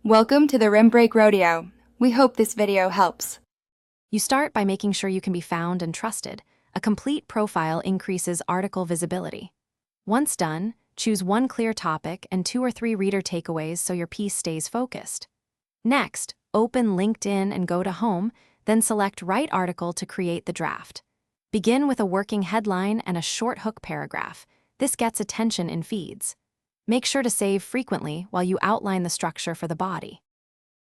Welcome to the Rim Break Rodeo. We hope this video helps. You start by making sure you can be found and trusted. A complete profile increases article visibility. Once done, choose one clear topic and 2 or 3 reader takeaways so your piece stays focused. Next, open LinkedIn and go to Home, then select Write Article to create the draft. Begin with a working headline and a short hook paragraph. This gets attention in feeds. Make sure to save frequently while you outline the structure for the body.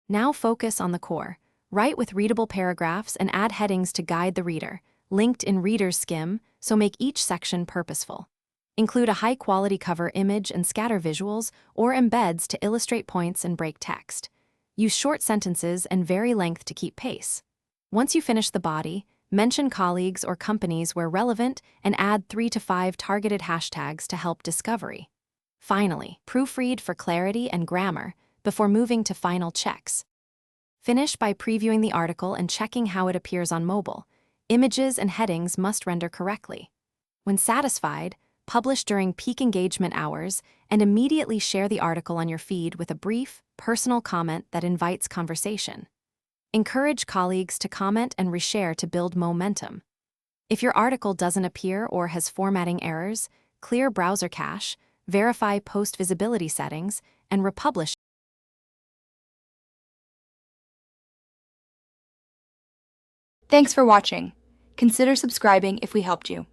Now focus on the core. Write with readable paragraphs and add headings to guide the reader, linked in Reader's Skim, so make each section purposeful. Include a high-quality cover image and scatter visuals or embeds to illustrate points and break text. Use short sentences and vary length to keep pace. Once you finish the body, mention colleagues or companies where relevant and add 3 to 5 targeted hashtags to help discovery. Finally, proofread for clarity and grammar before moving to final checks. Finish by previewing the article and checking how it appears on mobile. Images and headings must render correctly. When satisfied, publish during peak engagement hours and immediately share the article on your feed with a brief, personal comment that invites conversation. Encourage colleagues to comment and reshare to build momentum. If your article doesn't appear or has formatting errors, clear browser cache, verify post visibility settings, and republish. Thanks for watching. Consider subscribing if we helped you.